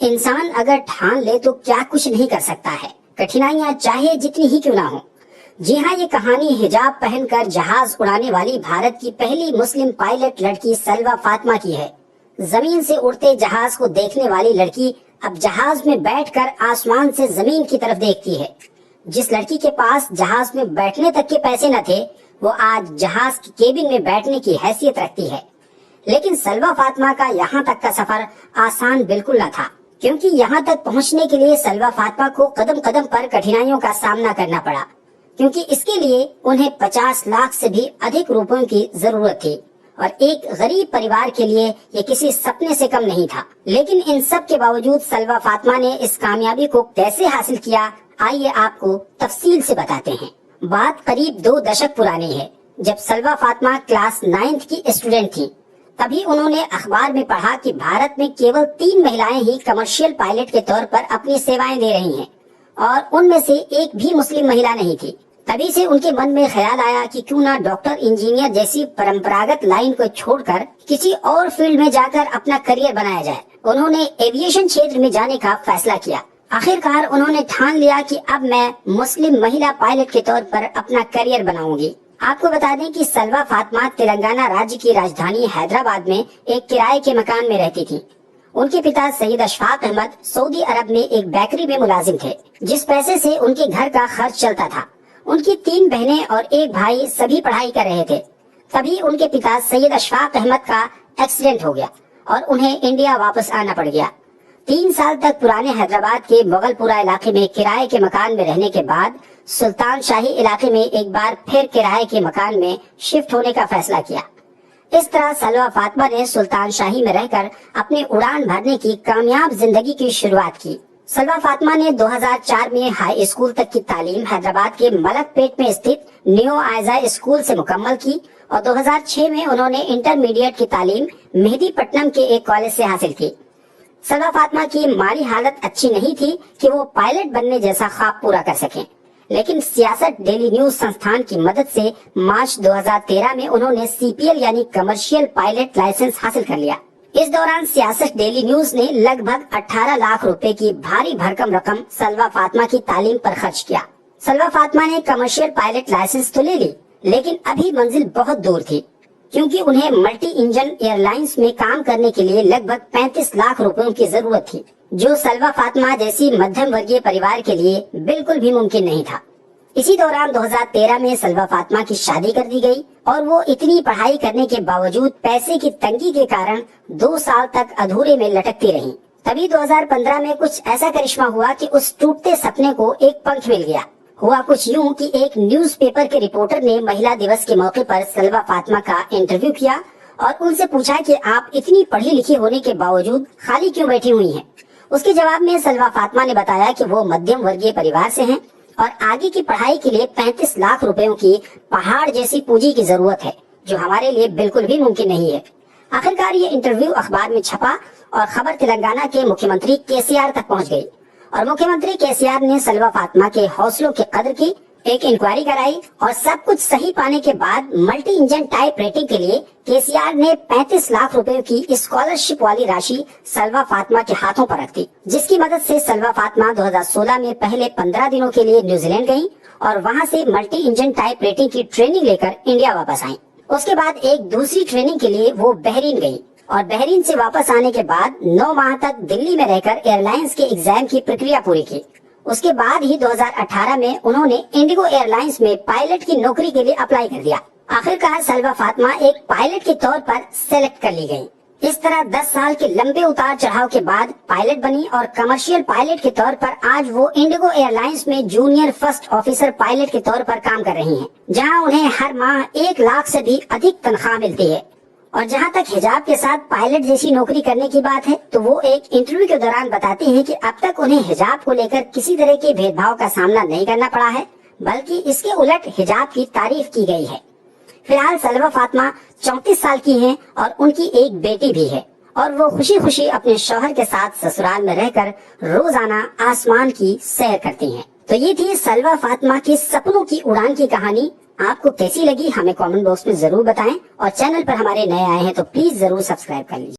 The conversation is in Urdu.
انسان اگر ٹھان لے تو کیا کچھ نہیں کر سکتا ہے، کٹھنائیاں چاہے جتنی ہی کیوں نہ ہوں۔ جی ہاں، یہ کہانی حجاب پہن کر جہاز اڑانے والی بھارت کی پہلی مسلم پائلٹ لڑکی سلویٰ فاطمہ کی ہے۔ زمین سے اڑتے جہاز کو دیکھنے والی لڑکی اب جہاز میں بیٹھ کر آسمان سے زمین کی طرف دیکھتی ہے۔ جس لڑکی کے پاس جہاز میں بیٹھنے تک کے پیسے نہ تھے، وہ آج جہاز کی کیبن میں بیٹھنے کی حیثیت رکھتی ہے۔ لیکن سلویٰ فاطمہ کا یہاں تک کا سفر آسان بالکل نہ تھا، کیونکہ یہاں تک پہنچنے کے لیے سلویٰ فاطمہ کو قدم قدم پر کٹھنائیوں کا سامنا کرنا پڑا، کیونکہ اس کے لیے انہیں 50 لاکھ سے بھی ادھک روپوں کی ضرورت تھی، اور ایک غریب پریوار کے لیے یہ کسی سپنے سے کم نہیں تھا۔ لیکن ان سب کے باوجود سلویٰ فاطمہ نے اس کامیابی کو کیسے حاصل کیا، آئیے آپ کو تفصیل سے بتاتے ہیں۔ بات قریب 2 دشک پرانی ہے، جب سلویٰ فاطمہ کلاس 9 کی اسٹوڈنٹ تھی۔ تبھی انہوں نے اخبار میں پڑھا کہ بھارت میں کیول 3 مہلائیں ہی کمرشل پائلٹ کے طور پر اپنی سیوائیں دے رہی ہیں، اور ان میں سے ایک بھی مسلم مہیلا نہیں تھی۔ تبھی سے ان کے من میں خیال آیا کہ کیوں نہ ڈاکٹر، انجینئر جیسی پرمپراگت لائن کو چھوڑ کر کسی اور فیلڈ میں جا کر اپنا کریئر بنایا جائے۔ انہوں نے ایویشن چھیتر میں جانے کا فیصلہ کیا۔ آخرکار انہوں نے ٹھان لیا کہ اب میں مسلم مہیلا پائلٹ کے طور پر اپنا کریئر بناؤں گی۔ آپ کو بتا دیں کہ سلویٰ فاطمہ تلنگانہ راجیہ کی راجدھانی حیدرآباد میں ایک کرائے کے مکان میں رہتی تھی۔ ان کے پتا سید اشفاق احمد سعودی عرب میں ایک بیکری میں ملازم تھے، جس پیسے سے ان کے گھر کا خرچ چلتا تھا۔ ان کی 3 بہنیں اور ایک بھائی سبھی پڑھائی کر رہے تھے۔ تبھی ان کے پتا سید اشفاق احمد کا ایکسیڈنٹ ہو گیا اور انہیں انڈیا واپس آنا پڑ گیا۔ 3 سال تک پرانے حیدرآباد کے مغل پورہ علاقے میں کرائے کے مکان میں رہنے کے بعد سلطان شاہی علاقے میں ایک بار پھر کرائے کے مکان میں شفٹ ہونے کا فیصلہ کیا۔ اس طرح سلویٰ فاطمہ نے سلطان شاہی میں رہ کر اپنے اڑان بھرنے کی کامیاب زندگی کی شروعات کی۔ سلویٰ فاطمہ نے 2004 میں ہائی اسکول تک کی تعلیم حیدرآباد کے ملک پیٹ میں استھت نیو آئزا اسکول سے مکمل کی، اور 2006 میں انہوں نے انٹرمیڈیٹ کی تعلیم مہدی پٹنم کے ایک کالج سے حاصل کی۔ سلویٰ فاطمہ کی مالی حالت اچھی نہیں تھی کہ وہ پائلٹ بننے جیسا خواب پورا کر سکیں، لیکن سیاست ڈیلی نیوز سنستھان کی مدد سے مارچ 2013 میں انہوں نے CPL یعنی کمرشل پائلٹ لائسنس حاصل کر لیا۔ اس دوران سیاست ڈیلی نیوز نے لگ بھگ 18 لاکھ روپے کی بھاری بھرکم رقم سلویٰ فاطمہ کی تعلیم پر خرچ کیا۔ سلویٰ فاطمہ نے کمرشل پائلٹ لائسنس تو لے لی، لیکن ابھی منزل بہت دور تھی، کیونکہ انہیں ملٹی انجن ایئر لائنز میں کام کرنے کے لیے لگ بھگ 35 لاکھ روپوں کی ضرورت تھی، جو سلویٰ فاطمہ جیسی مدھم ورگیہ پریوار کے لیے بالکل بھی ممکن نہیں تھا۔ اسی دوران 2013 میں سلویٰ فاطمہ کی شادی کر دی گئی، اور وہ اتنی پڑھائی کرنے کے باوجود پیسے کی تنگی کے کارن 2 سال تک ادھورے میں لٹکتی رہیں۔ تبھی 2015 میں کچھ ایسا کرشمہ ہوا کہ اس ٹوٹتے سپنے کو ایک پنکھ مل گیا۔ ہوا کچھ یوں کہ ایک نیوز پیپر کے رپورٹر نے مہیلا دیوس کے موقع پر سلویٰ فاطمہ کا انٹرویو کیا اور ان سے پوچھا کہ آپ اتنی پڑھی لکھی ہونے کے باوجود خالی کیوں بیٹھی ہوئی ہیں۔ اس کے جواب میں سلویٰ فاطمہ نے بتایا کہ وہ مدھیم ورگیہ پریوار سے ہیں اور آگے کی پڑھائی کے لیے 35 لاکھ روپیوں کی پہاڑ جیسی پونجی کی ضرورت ہے، جو ہمارے لیے بالکل بھی ممکن نہیں ہے۔ آخرکار یہ انٹرویو اخبار میں چھپا اور خبر تلنگانہ کے مکھیہ منتری KCR تک پہنچ گئی، اور مکھیہ منتری KCR نے سلویٰ فاطمہ کے حوصلوں کی قدر کی، ایک انکوائری کرائی، اور سب کچھ صحیح پانے کے بعد ملٹی انجن ٹائپ ریٹنگ کے لیے KCR نے 35 لاکھ روپے کی اسکالرشپ والی راشی سلویٰ فاطمہ کے ہاتھوں پر رکھ دی، جس کی مدد سے سلویٰ فاطمہ 2016 میں پہلے 15 دنوں کے لیے نیوزی لینڈ گئیں اور وہاں سے ملٹی انجن ٹائپ ریٹنگ کی ٹریننگ لے کر انڈیا واپس آئیں۔ اس کے بعد ایک دوسری ٹریننگ کے لیے وہ بحرین گئی، اور بحرین سے واپس آنے کے بعد 9 ماہ تک دلی میں رہ کر ایئر لائنز کے ایگزام کی پرکریا پوری کی۔ اس کے بعد ہی 2018 میں انہوں نے انڈیگو ایئر لائنز میں پائلٹ کی نوکری کے لیے اپلائی کر دیا۔ آخرکار سلویٰ فاطمہ ایک پائلٹ کے طور پر سلیکٹ کر لی گئی۔ اس طرح 10 سال کے لمبے اتار چڑھاؤ کے بعد پائلٹ بنی، اور کمرشل پائلٹ کے طور پر آج وہ انڈیگو ایئر لائنز میں جونیئر فرسٹ آفیسر پائلٹ کے طور پر کام کر رہی ہیں، جہاں انہیں ہر ماہ 1 لاکھ سے بھی ادھک تنخواہ ملتی ہے۔ اور جہاں تک حجاب کے ساتھ پائلٹ جیسی نوکری کرنے کی بات ہے، تو وہ ایک انٹرویو کے دوران بتاتے ہیں کہ اب تک انہیں حجاب کو لے کر کسی طرح کے بھید بھاؤ کا سامنا نہیں کرنا پڑا ہے، بلکہ اس کے الٹ حجاب کی تعریف کی گئی ہے۔ فی الحال سلویٰ فاطمہ 34 سال کی ہیں اور ان کی ایک بیٹی بھی ہے، اور وہ خوشی خوشی اپنے شوہر کے ساتھ سسرال میں رہ کر روزانہ آسمان کی سیر کرتی ہیں۔ تو یہ تھی سلویٰ فاطمہ کی سپنوں کی اڑان کی کہانی۔ آپ کو کیسی لگی ہمیں کامنٹ باکس میں ضرور بتائیں، اور چینل پر ہمارے نئے آئے ہیں تو پلیز ضرور سبسکرائب کر لیجیے۔